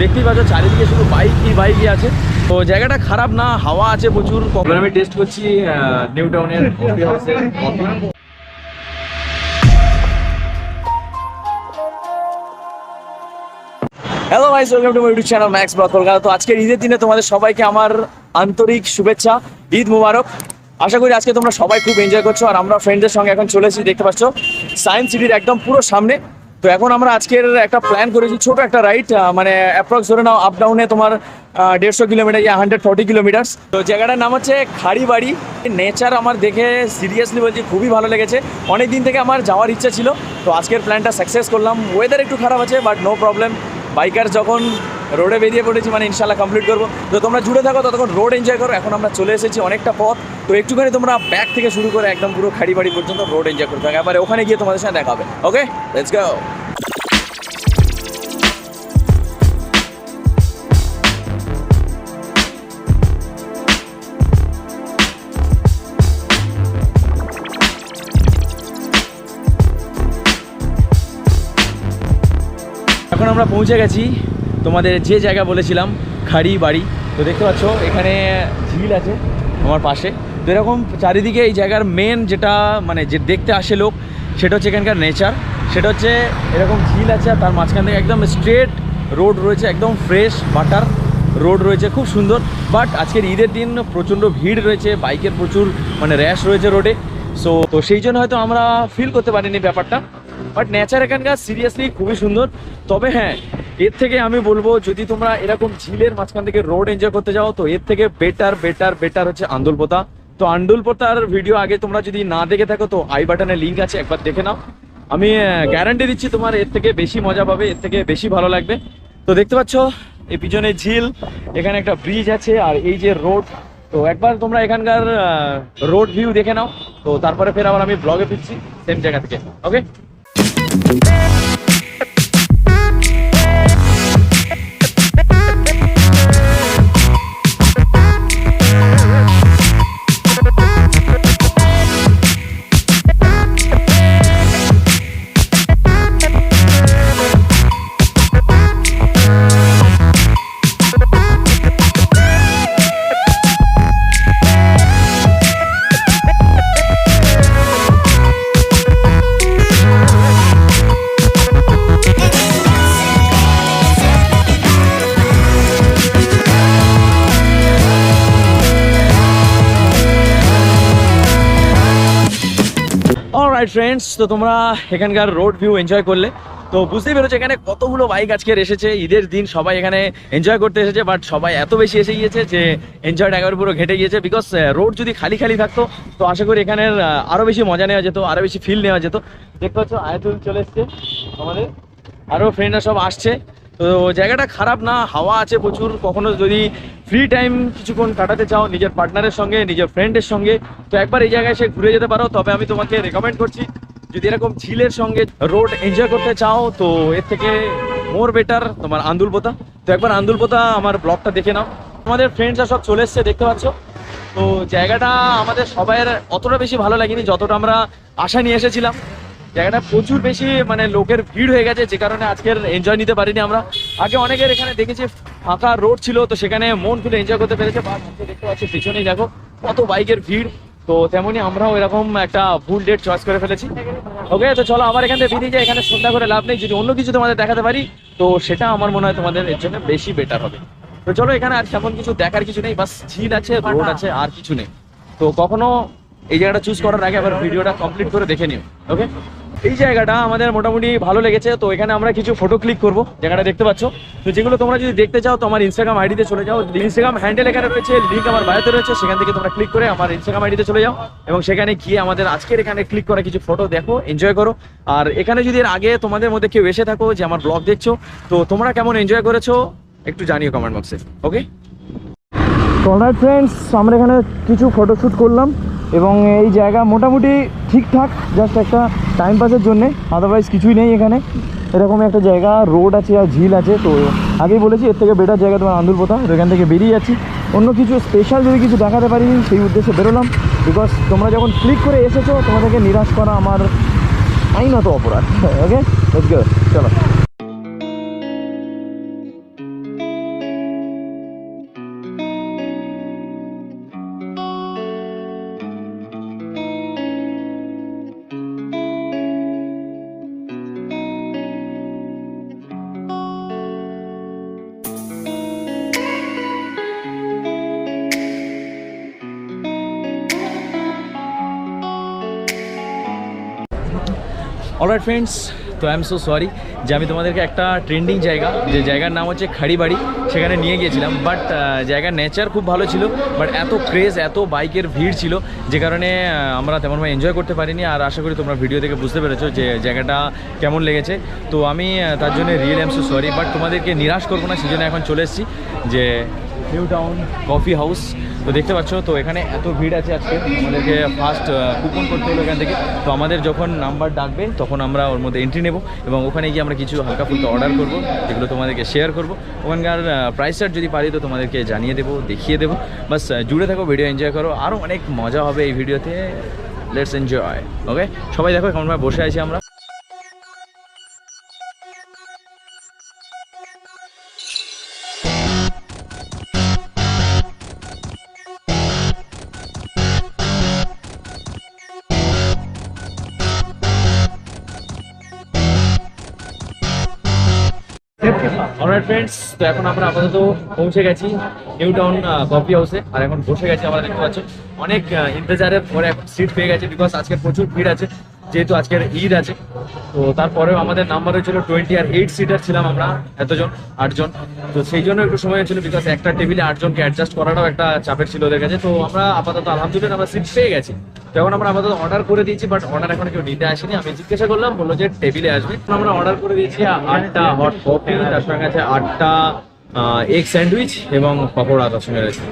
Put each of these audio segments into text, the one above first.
দেখতেই পাচ্ছ চারিদিকে শুধু বাইকই আছে। তো জায়গাটা খারাপ না, হাওয়া আছে প্রচুর। আমি টেস্ট করছি নিউ টাউনের কফি হাউসের coffee. Hello guys, welcome to my YouTube channel max blog Kolkata. তো আজকের ঈদের দিনে তোমাদের সবাইকে আমার আন্তরিক শুভেচ্ছা, ঈদ মুবারক। আশা করি আজকে তোমরা সবাই খুব এনজয় করছো। আর আমরা ফ্রেন্ডদের সঙ্গে এখন চলে এসেছি, দেখতে পাচ্ছ সায়েন্স সিটির একদম পুরো সামনে। তো এখন আমরা আজকের একটা প্ল্যান করেছি, ছোট একটা রাইড, মানে অ্যাপ্রক্স ধরে নাও আপ ডাউনে তোমার 150 কিলোমিটার, 140 কিলোমিটার। তো জায়গাটার নাম হচ্ছে খারিবাড়ি। নেচার আমার দেখে সিরিয়াসলি বলছি খুবই ভালো লেগেছে। অনেক দিন থেকে আমার যাওয়ার ইচ্ছা ছিল, তো আজকের প্ল্যানটা সাকসেস করলাম। ওয়েদার একটু খারাপ আছে, বাট নো প্রবলেম। বাইকার যখন রোডে বেরিয়ে পড়েছি মানে ইনশাল্লাহ কমপ্লিট করবো। তো তোমরা জুড়ে থাকো, ততক্ষণ রোড এনজয় করো। এখন আমরা চলে এসেছি অনেকটা পথ, তো একটুখানি তোমরা ব্যাক থেকে শুরু করে একদম পুরো খারিবাড়ি পর্যন্ত রোড এনজয় করতে থাকো। এবারে ওখানে গিয়ে তোমাদের সাথে দেখা হবে। ওকে, লেটস গো। এখন আমরা পৌঁছে গেছি তোমাদের যে জায়গা বলেছিলাম, খারিবাড়ি। তো দেখতে পাচ্ছ এখানে ঝিল আছে আমার পাশে। তো এরকম চারিদিকে এই জায়গার মেন যেটা মানে যে দেখতে আসে লোক, সেটা হচ্ছে এখানকার নেচার। সেটা হচ্ছে এরকম ঝিল আছে, আর তার মাঝখান থেকে একদম স্ট্রেট রোড রয়েছে, একদম ফ্রেশ বাটার রোড রয়েছে, খুব সুন্দর। বাট আজকের ঈদের দিন প্রচণ্ড ভিড় রয়েছে, বাইকের প্রচুর মানে র্যাশ রয়েছে রোডে। তো সেই জন্য হয়তো আমরা ফিল করতে পারিনি ব্যাপারটা। বাট নেচার এখানকার সিরিয়াসলি খুবই সুন্দর। তবে হ্যাঁ, এর থেকে আমি বলবো যদি তোমরা এরকম ঝিলের মাঝখান থেকে রোড এনজয় করতে যাও, তো এর থেকে বেটার হচ্ছে আন্দুলপোতা। তো আন্দুলপোতার ভিডিও আগে তোমরা যদি না দেখে থাকো, তো আই বাটনে লিঙ্ক আছে, একবার দেখে নাও। আমি গ্যারান্টি দিচ্ছি তোমার এর থেকে বেশি মজা পাবে, এর থেকে বেশি ভালো লাগবে। তো দেখতে পাচ্ছ এই পিছনে ঝিল, এখানে একটা ব্রিজ আছে, আর এই যে রোড। তো একবার তোমরা এখানকার রোড ভিউ দেখে নাও, তো তারপরে ফের আবার আমি ব্লগে ফিরছি সেম জায়গা থেকে। ওকে, অলরাইট ফ্রেন্ডস, তো তোমরা এখানকার রোড ভিউ এনজয় করলে, তো বুঝতেই পেরেছো এখানে কতগুলো বাইক আজকে এসেছে। ঈদের দিন সবাই এখানে এনজয় করতে এসেছে, বাট সবাই এত বেশি এসে গিয়েছে যে এনজয়টা একবার পুরো ঘেটে গিয়েছে। বিকজ রোড যদি খালি থাকতো, তো আশা করি এখানের আরও বেশি মজা নেওয়া যেত, আরও বেশি ফিল নেওয়া যেত। দেখতে পাচ্ছ আয়াতুল চলে এসছে আমাদের, আরও ফ্রেন্ডরা সব আসছে। তো জায়গাটা খারাপ না, হাওয়া আছে প্রচুর। কখনো যদি ফ্রি টাইম কিছুক্ষণ কাটাতে চাও নিজের পার্টনারের সঙ্গে, নিজের ফ্রেন্ডের সঙ্গে, তো একবার এই জায়গায় এসে ঘুরে যেতে পারো। তবে আমি তোমাকে রেকমেন্ড করছি, যদি এরকম ঝিলের সঙ্গে রোড এনজয় করতে চাও, তো এর থেকে মোর বেটার তোমার আন্দুলপোতা। তো একবার আন্দুলপোতা আমার ব্লগটা দেখে নাও। আমাদের ফ্রেন্ডসরা সব চলে এসছে, দেখতে পাচ্ছ। তো জায়গাটা আমাদের সবাইয়ের অতটা বেশি ভালো লাগেনি যতটা আমরা আশা নিয়ে এসেছিলাম। জায়গাটা প্রচুর বেশি মানে লোকের ভিড় হয়ে গেছে, যে কারণে আজকের এনজয় নিতে পারিনি আমরা। আগে অনেকের এখানে দেখেছি ফাঁকা রোড ছিল, তো সেখানে মন খুলে এনজয় করতে পেরেছে। বা দেখতে পাচ্ছি পিছনেই দেখো কত বাইকের ভিড়। তো তেমনই আমরাও এরকম একটা ভুল ডেট চয়েস করে ফেলেছি। ওকে, তো চলো আবার এখান থেকে বেরিয়ে যাই। এখানে সন্ধ্যা করে লাভ নেই, যদি অন্য কিছু তোমাদের দেখাতে পারি, তো সেটা আমার মনে হয় তোমাদের এর জন্য বেশি বেটার হবে। তো চলো, এখানে আর তেমন কিছু দেখার কিছু নেই, বাস ঝিল আছে, রোড আছে, আর কিছু নেই। তো কখনো এই জায়গাটা চুজ করার আগে আবার ভিডিওটা কমপ্লিট করে দেখে নিও। ওকে, এই জায়গাটা আমাদের মোটামুটি ভালো লেগেছে। তো এখানে আমরা কিছু ফটো ক্লিক করবো, জায়গাটা দেখতে পাচ্ছ। তো যেগুলো তোমরা যদি দেখতে চাও, তো আমার ইনস্টাগ্রাম আইডিতে চলে যাও। ইনস্টাগ্রাম হ্যান্ডেল এখানে রয়েছে, লিঙ্ক আমার বায়োতে রয়েছে, সেখান থেকে তোমরা ক্লিক করে আমার ইনস্টাগ্রাম আইডিতে চলে যাও, এবং সেখানে গিয়ে আমাদের আজকের এখানে ক্লিক করা কিছু ফটো দেখো, এনজয় করো। আর এখানে যদি এর আগে তোমাদের মধ্যে কেউ এসে থাকো যে আমার ব্লগ দেখছো, তো তোমরা কেমন এনজয় করেছো একটু জানিও কমেন্ট বক্সে। ওকে, অলরাইট ফ্রেন্ডস, আমরা এখানে কিছু ফটোশ্যুট করলাম, এবং এই জায়গা মোটামুটি ঠিকঠাক, জাস্ট একটা টাইম পাসের জন্যে, আদারওয়াইজ কিছুই নেই এখানে। এরকম একটা জায়গা, রোড আছে আর ঝিল আছে। তো আগেই বলেছি এর থেকে বেটার জায়গা তোমার আন্দুলপোতা। তো এখান থেকে বেরিয়ে যাচ্ছি, অন্য কিছু স্পেশাল যদি কিছু দেখাতে পারি সেই উদ্দেশ্যে বেরোলাম। বিকজ তোমরা যখন ক্লিক করে এসেছো, তোমাদেরকে নিরাশ করা আমার আইনত অপরাধ। ওকে, লেটস গো, চলো। অলরাইট ফ্রেন্ডস, তো আই এম সো সরি যে আমি তোমাদেরকে একটা ট্রেন্ডিং জায়গা, যে জায়গার নাম হচ্ছে খারিবাড়ি, সেখানে নিয়ে গিয়েছিলাম। বাট জায়গার নেচার খুব ভালো ছিল, বাট এত ক্রেজ, এত বাইকের ভিড় ছিল যে কারণে আমরা তেমনভাবে এনজয় করতে পারিনি। আর আশা করি তোমরা ভিডিও থেকে বুঝতে পেরেছো যে জায়গাটা কেমন লেগেছে। তো আমি তার জন্য real I am so sorry, but তোমাদেরকে নিরাশ করবো না, সেই জন্য এখন চলে এসেছি যে নিউ টাউন কফি হাউস। তো দেখতে পাচ্ছ, তো এখানে এত ভিড় আছে আজকে, আমাদেরকে ফার্স্ট কুপন করতে হলো এখান থেকে। তো আমাদের যখন নাম্বার ডাকবে তখন আমরা ওর মধ্যে এন্ট্রি নেব এবং ওখানে গিয়ে আমরা কিছু হালকা ফুলকা অর্ডার করবো, যেগুলো তোমাদেরকে শেয়ার করবো। ওখানকার প্রাইসটা যদি পারি তো তোমাদেরকে জানিয়ে দেবো, দেখিয়ে দেবো। বাস জুড়ে থাকো, ভিডিও এনজয় করো, আরও অনেক মজা হবে এই ভিডিওতে। Let's enjoy. ওকে, সবাই দেখো কেমনভাবে বসে আছি আমরা। অলরাইট ফ্রেন্ডস, তো এখন আমরা আপাতত পৌঁছে গেছি নিউ টাউন কফি হাউসে। আর এখন বসে গেছি আমরা, দেখতে পাচ্ছ অনেক ইন্তজারের পরে এখন সিট পেয়ে গেছে, বিকজ আজকের প্রচুর ভিড় আছে, যেহেতু আজকের ঈদ আছে। তো তারপরেও আমাদের নাম্বার হয়েছিল 20 আর 8 সিটার ছিলাম আমরা, এতজন 8 জন। তো সেই জন্য একটু সময় হয়েছিল, বিকজ একটা টেবিলে 8 জনকে অ্যাডজাস্ট করাটাও একটা চাপের ছিল ওদের কাছে। তো আমরা আপাতত আলহামদুলিল্লাহ আমরা সিট পেয়ে গেছি। তো এখন আমরা আপাতত অর্ডার করে দিয়েছি, বাট অর্ডার এখন কেউ নিতে আসেনি। আমি জিজ্ঞাসা করলাম, বললো যে টেবিলে আসবে। আমরা অর্ডার করে দিয়েছি 8টা হট কফি, তার সঙ্গে আছে 8টা এগ স্যান্ডউইচ এবং পকোড়া তার সঙ্গে রয়েছে।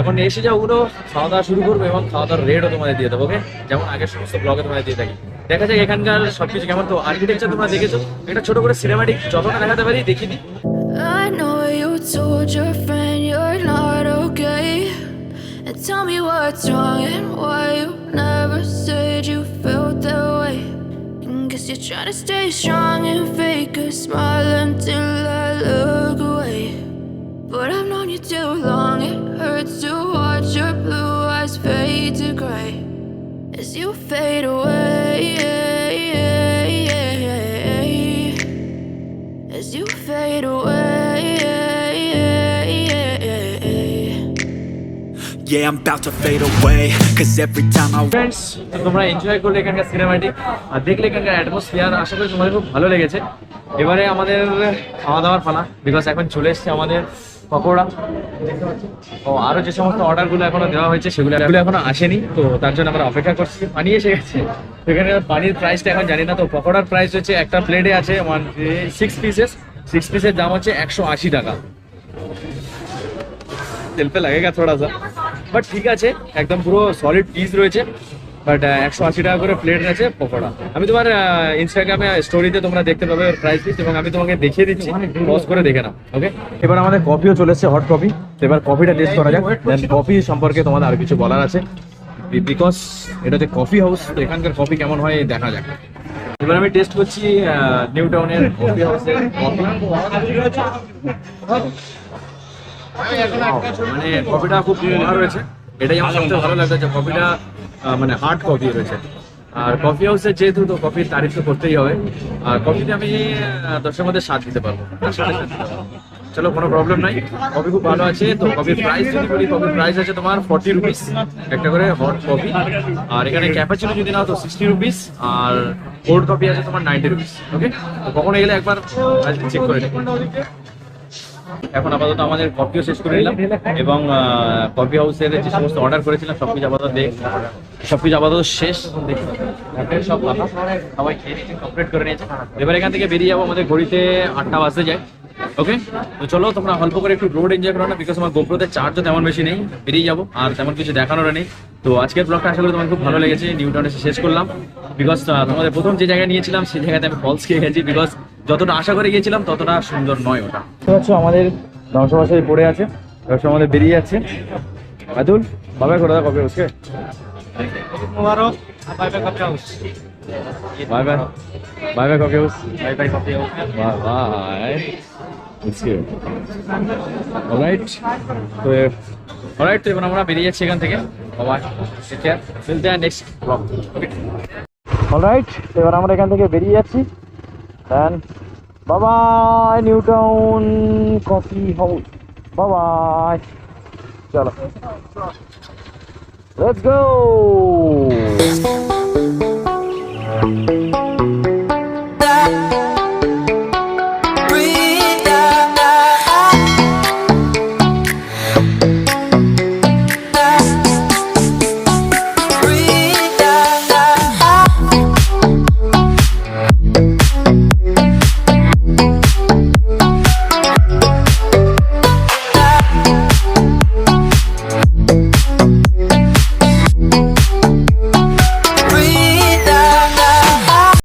এখন এসে যা ওগুলো খাওয়া দাওয়া শুরু করবো এবং খাওয়া দাওয়ার রেটও তোমাদের দিয়ে দেবো, ওকে, যেমন আগের সমস্ত ব্লগে তোমাদের দিয়ে থাকি। দেখা যাক এখানকার সবকিছু কেমন। তো আর্কিটেকচার তোমরা দেখেছো, এটা ছোট করে সিনেমাটিক যতটা দেখাতে পারি দেখিয়ে দিই। I know you told your friend you're not okay, and tell me what's wrong and why you never said you felt that way. And guess you're trying to stay strong and fake a smile until I look away. But I've known you too long, it hurts to watch your blue eyes fade to gray as you fade away, as you fade away. Yeah, I'm about to fade away, cause every time I friends, তো তোমরা enjoy করলে এখানকার cinematic আর দেখলে এখানকার atmosphere, আশা করি তোমাদের খুব ভালো লেগেছে। এবারে আমাদের খাওয়া দাওয়ার পালা, বিকজ এখন চলে এসছে আমাদের পকোড়া। ও আরও যে সমস্ত অর্ডারগুলো এখনো দেওয়া হয়েছে সেগুলো এখনো আসেনি, তো তার জন্য আমরা অপেক্ষা করছি। পানি এসে গেছে, সেখানে পানির প্রাইসটা এখন জানি না। তো পকোড়ার প্রাইস হচ্ছে একটা প্লেটে আছে 6 পিসের দাম হচ্ছে 180 টাকা। তেল পে লাগেগা থোড়া সা, বাট ঠিক আছে, একদম পুরো সলিড পিস রয়েছে। বাট 180 টাকা করে প্লেট আছে পকোড়া। আমি তোমার ইনস্টাগ্রামে স্টোরিতে তোমরা দেখতে পাবে প্রাইস লিস্ট, এবং আমি তোমাকে দেখিয়ে দিচ্ছি, পজ করে দেখে নাও। ওকে, এবার আমাদের কফিও চলে এসেছে, হট কফি। এবার কফিটা টেস্ট করা যাক, দেন কফি সম্পর্কে তোমাদের আর কিছু বলার আছে, বিকজ এটা হচ্ছে কফি হাউস, তো এখানকার কফি কেমন হয় দেখা যাক। এবার আমি টেস্ট করছি নিউ টাউনের কফি হাউসের কফি। মানে কফিটা খুব ভালো রয়েছে, এটাই আমার সবচেয়ে ভালো লাগছে যে কফিটা মানে হার্ড কফি রয়েছে। আর কফি হাউসে যেহেতু, তো কফির তারিফ তো করতেই হবে। আর কফিতে আমি 10-এর মধ্যে 7 দিতে পারবো, চলো কোনো প্রবলেম নাই। কফি খুব ভালো আছে। তো কফির প্রাইস যদি বলি, কফির প্রাইস আছে তোমার 40 রুপিস একটা করে হট কফি। আর এখানে ক্যাপাচিনো যদি নাও তো 60 রুপিস, আর কোল্ড কফি আছে তোমার 90 রুপিস। ওকে, তো কখনো গেলে একবার চেক করে নেবে। এখন আপাতত আমাদের কফিও শেষ করে নিলাম, এবং কফি হাউসের যে সমস্ত অর্ডার করেছিলাম সবকিছু আপাতত শেষ। সব সবাই খেয়ে নিয়েছে, কমপ্লিট করে নিয়েছে। এবার এখান থেকে বেরিয়ে যাবো, আমাদের ঘড়িতে 8টা বাজতে যায়। ওকে, তো চলো তোমরা অল্প করে একটু রোড এনজয় করো না, বিকজ আমার গোপ্রোতে চার্জও তেমন বেশি নেই, বেরিয়ে যাবো আর তেমন কিছু দেখানোর নেই। তো আজকের ব্লগটা আশা করি তোমার খুব ভালো লেগেছে। নিউ টাউনে শেষ করলাম, বিকজ তোমাদের প্রথম যে জায়গায় নিয়েছিলাম সেই জায়গাতে আমি ফলস খেয়ে গেছি, বিকজ যতটা আশা করে গিয়েছিলাম ততটা সুন্দর নয় ওটা। তো আমাদের ধ্বংসবাসায় পড়ে আছে, ব্যবসা আমাদের বেরিয়ে যাচ্ছে। আদুল বাবাই করে দাও কফি হাউসকে, bye bye bye bye coffee house, bye bye coffee house, bye bye. Alright, তো অলরাইট, তো এবার আমরা বেরিয়ে যাচ্ছি এখান থেকে। বাবাই, টেক কেয়ার, মিলতে हैं নেক্সট ব্লগ। অলরাইট, তো এবার আমরা এখান থেকে বেরিয়ে যাচ্ছি। দেন বাবাই নিউ টাউন কফি হাউস, বাবাই। চলো লেটস গো।